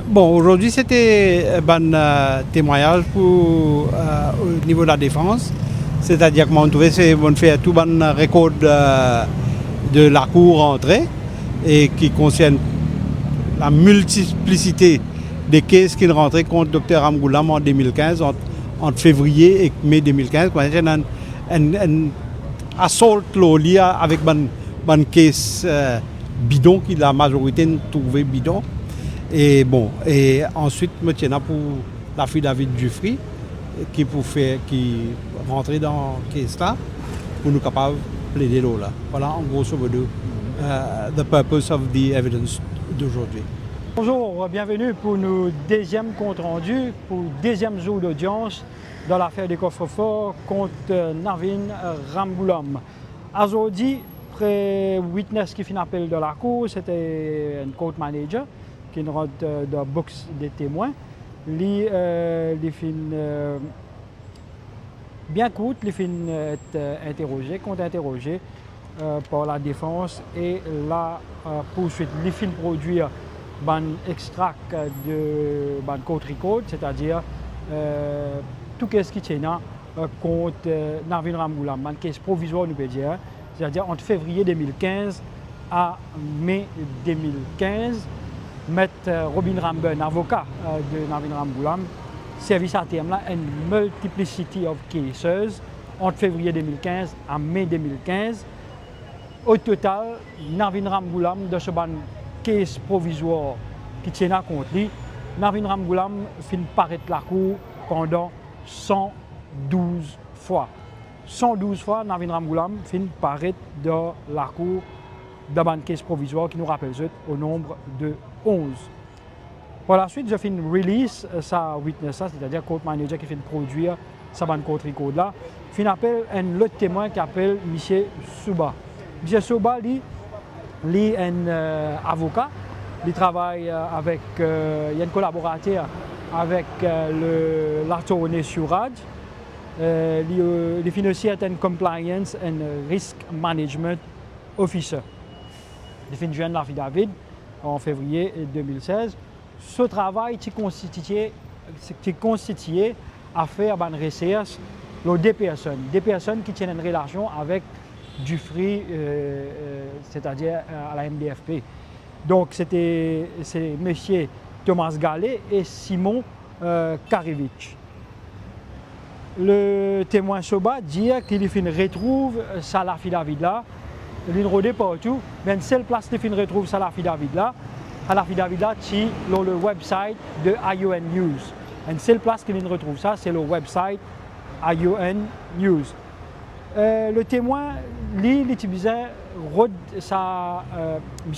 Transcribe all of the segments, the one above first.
Bon, aujourd'hui c'était un témoignage au niveau de la défense. C'est-à-dire que on fait tout un record de la cour entrée et qui concerne la multiplicité des cases qui sont rentrées contre le Dr Ramgoolam en 2015, entre février et mai 2015. Un assault avec un case bidon qui la majorité trouvait bidon. Et bon, et ensuite, je tiens pour la fille David Dufry qui rentrer dans le case là pour nous capables de plaider l'eau là. Voilà en grosso modo the purpose of the evidence d'aujourd'hui. Bonjour, bienvenue pour nos deuxième compte rendu, pour le deuxième jour d'audience dans l'affaire des coffres-forts contre Navin Ramgoolam. Aujourd'hui, après witness qui fait un appel de la cour, c'était un court manager qui rentre dans la box des témoins. Il fait bien court, il fait interrogé, contre-interrogé par la défense et la poursuite. Il fait produire un extract de court record, c'est-à-dire tout ce qui tient contre Navin Ramgoolam, un case provisoire, nous peut dire, c'est-à-dire entre février 2015 à mai 2015. Maître Robin Ramburn, avocat de Navin Ramgoolam, service à terme là une multiplicity of cases entre février 2015 à mai 2015. Au total, Navin Ramgoolam, de ce case provisoire qui tient contre lui, Navin Ramgoolam fin paraître la cour pendant 112 fois. 112 fois, Navin Ramgoolam fin paraître dans la cour dans un case provisoire qui nous rappelle au nombre de 11. Par la suite, je fais une release, sa witness, c'est-à-dire court manager qui fait produire sa court record là, fin appelle un autre témoin qui appelle M. Souba. M. Souba, il est un avocat, il travaille avec, il y a un collaborateur avec l'attorney Suraj. Il fait aussi un compliance and risk management officer. Il fait une affidavit en février 2016. Ce travail est constitué à faire une recherche de des personnes qui tiennent une relation avec Dufry, c'est-à-dire à la MDFP. Donc c'est M. Thomas Gallet et Simon Karevich. Le témoin Soba dit qu'il retrouve sa affidavit là. Il rodé partout, mais une seule place qu'il retrouve ça l'affidavit là, c'est le website de IUN News. Une seule place qu'il retrouve ça, c'est le website IUN News. Le témoin, il utilisait M.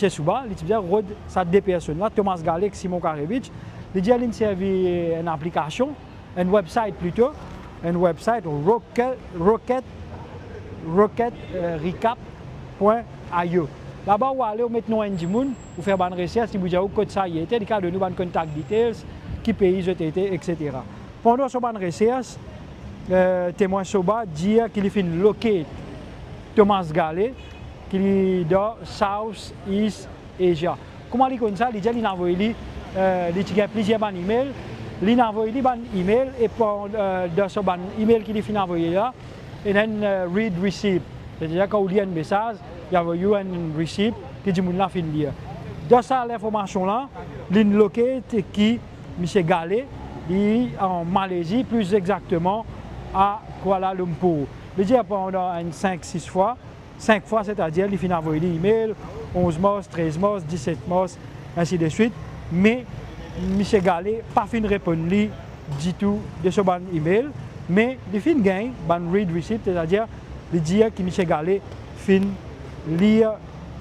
Souba, il utilisait sa deux personnes là, Thomas Gallet et Simon Karevich. Il dit qu'il servi une application, un website plutôt, un website Rocket Recap. Là-bas, vous allez mettre nos gens, vous faire une recherche, si vous avez code ça y était, vous donner contact details, qui pays j'étais, etc. Pendant cette recherche, le témoin Soba dit qu'il fait locate Thomas Gallet, qui est dans South East Asia. Comment il connaît ça? Il dit qu'il a envoyé plusieurs emails. Il a envoyé un email et dans ce email qu'il a envoyé là, il y a un read receipt. C'est-à-dire quand vous lisez un message, il y a un receipt qui dit que vous avez lire. Dans cette information-là, il locate qui M. Gallet, en Malaisie, plus exactement à Kuala Lumpur. Il dit pendant 5-6 fois, 5 fois, c'est-à-dire qu'il a envoyé des emails, 11 mars, 13 mars, 17 mars, ainsi de suite. Mais M. Gallet n'a pas fait répondre du tout de ce email, mais il a gagné un read receipt, c'est-à-dire il dit que M. Gallet fin lire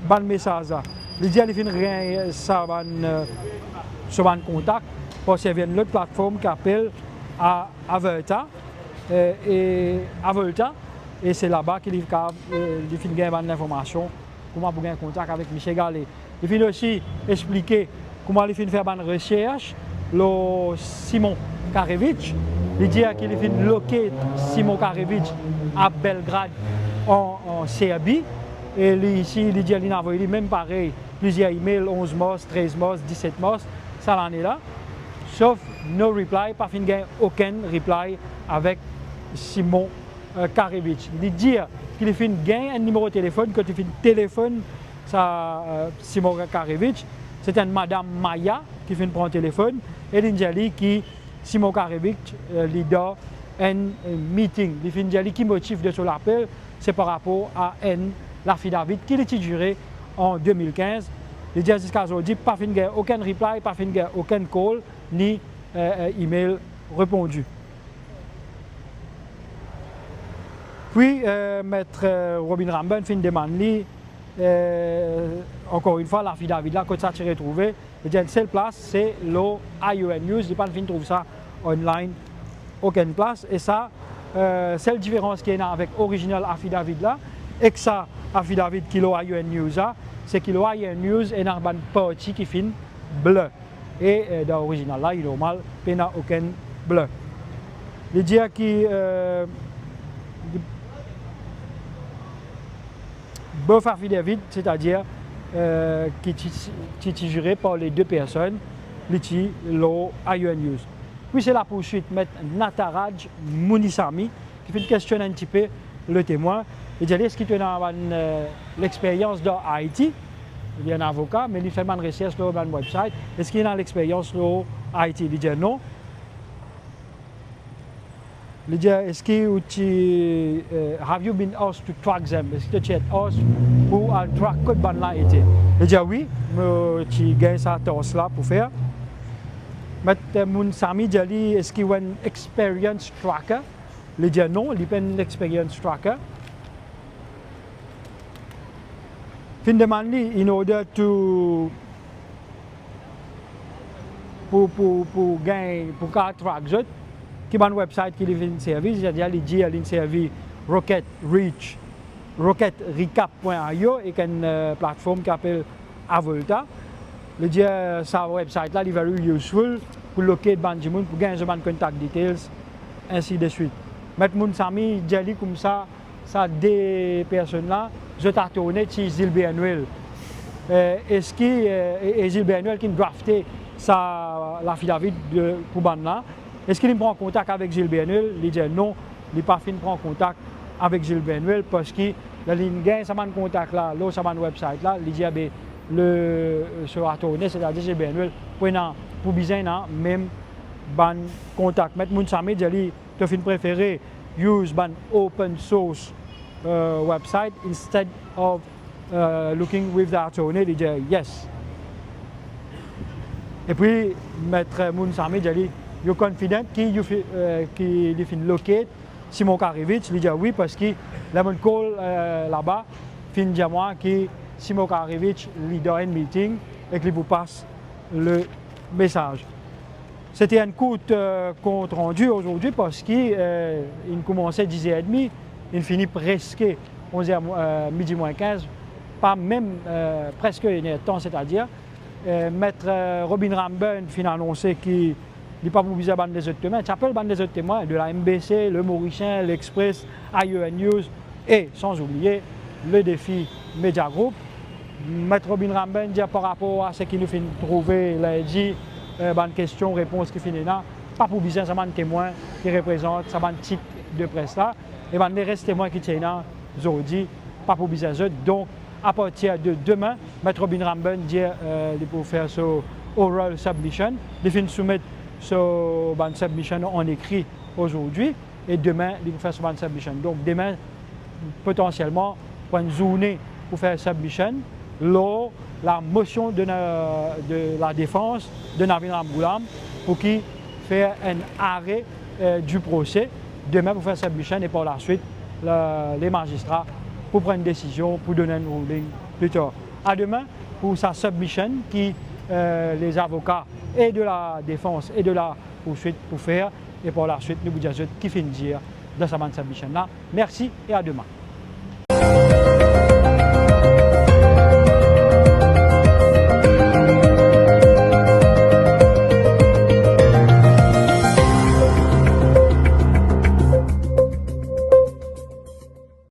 le message. Il dit qu'il fin rien sur un contact pour servir l'autre plateforme qui appelle Avolta. Et Avolta, Et c'est là-bas qu'il a gagné l'information, comment pour gagner contact avec Michel Gallet. Il a aussi expliqué comment il a fait une recherche, le Simon Karevich. Il dit qu'il a fait locate Simon Karevich à Belgrade en Serbie. Et ici, il dit qu'il a envoyé même pareil, plusieurs emails, 11 mars, 13 mars, 17 mars, ça l'année là. Sauf no reply, pas fin gain aucun reply avec Simon Karevich. Il dit qu'il a fait un numéro de téléphone, quand il fait téléphone, Simon Karevich, c'est une madame Maya qui fait prendre le téléphone, et il dit que Simon Karevich leader un meeting. Il dit que le motif de son appel, c'est par rapport à l'affidavit qu'il a juré en 2015. Il dit jusqu'à aujourd'hui, pas fin gain aucun reply, pas fin gain aucun call, ni email répondu. Puis, maître Robin Ramben fin demande encore une fois, l'affidavit là, quand ça s'est retrouvé, il dit la seule place, c'est le ION News. Il n'y a pas de fin trouver ça online, aucune place. Et ça, c'est la différence qu'il y a avec l'original affidavit là, et que ça, affidavit qui est le ION News, c'est que le ION News est dans une partie qui fin bleu. Et dans l'original là, il est normal, il n'y a aucun bleu. Il dit que bof affidavit, c'est-à-dire qui est juré par les deux personnes, le ION News. Puis c'est la poursuite, M. Nataraj Munisami, qui fait une question un petit peu le témoin. Il dit est-ce qu'il a l'expérience dans Haïti? Il est un avocat, mais il fait une recherche sur le website. Est-ce qu'il a l'expérience sur Haïti? Il dit non. Il dit est-ce que tu have you been asked to track them? Est-ce que tu es asked pour track code ban là été? Il dit oui, tu gagnes ça là pour faire. Mais mon Sami dit est-ce qu'il a un experience tracker? Il dit non, il n'a pas un experience tracker. Fin demande in order to pour gagner pour track zot qui ban website qui livre un service, c'est-à-dire il dit il service Rocket Recap.io et une plateforme qui s'appelle Avolta. Il dit sa website là, il est very useful pour locate Banjimoun, pour gagner des contact details, ainsi de suite. Maintenant, Sami dit comme ça des personnes là, je t'ai tourné chez Gilles Benuel. Est-ce que Gilles Benuel qui a drafté l'affidavit pour Banna, est-ce qu'il prend contact avec Gilles Benuel? Il dit non, il n'a pas fini de prendre contact avec Gilles Benuel parce que la ligne gain, ça m'a contact là, là, ça m'a website là, il dit le sera tourné, c'est-à-dire Gilles Benuel, pour bien même ban contact. Maintenant, Sami dit tu as préféré use ban open source website instead of looking with the attorney. Il dit yes. Et puis, maître Mounsami dit you're confident qu'il fait locate Simon Karevich. Il dit oui parce que la mon call là-bas fin dit moi que Simon Karevich leader un meeting et qu'il vous passe le message. C'était un court compte rendu aujourd'hui parce qu'il commençait à 10h30, il finit presque 11h, midi moins 15, pas même presque une heure de temps, c'est-à-dire maître Robin Ramben a annoncé qu'il n'est pas mobilisé à la bande des autres témoins. Tu appelles la bande des autres témoins de la MBC, le Mauricien, l'Express, ION News et sans oublier le défi Media Group. Maître Robin Ramben dit par rapport à ce qu'il nous fait trouver, il a dit une question, réponse qui finit là, pas pour besoin, ça un témoin qui représente, ça un titre de presse là, et les restes témoins qui tiennent là, aujourd'hui, pas pour besoin. Donc, à partir de demain, Maître Robin Ramben dit pour faire ce oral submission, il finit soumettre ce submission en écrit aujourd'hui, et demain, il va faire ce submission. Donc, demain, potentiellement, pour une journée pour faire submission, la motion de la défense de Navin Ramgoolam pour qu'il fasse un arrêt du procès demain pour faire submission et par la suite les magistrats pour prendre une décision pour donner un ruling plus tard. À demain pour sa submission qui les avocats et de la défense et de la poursuite pour faire et par la suite nous vous disons qui finit dire dans sa submission là. Merci et à demain.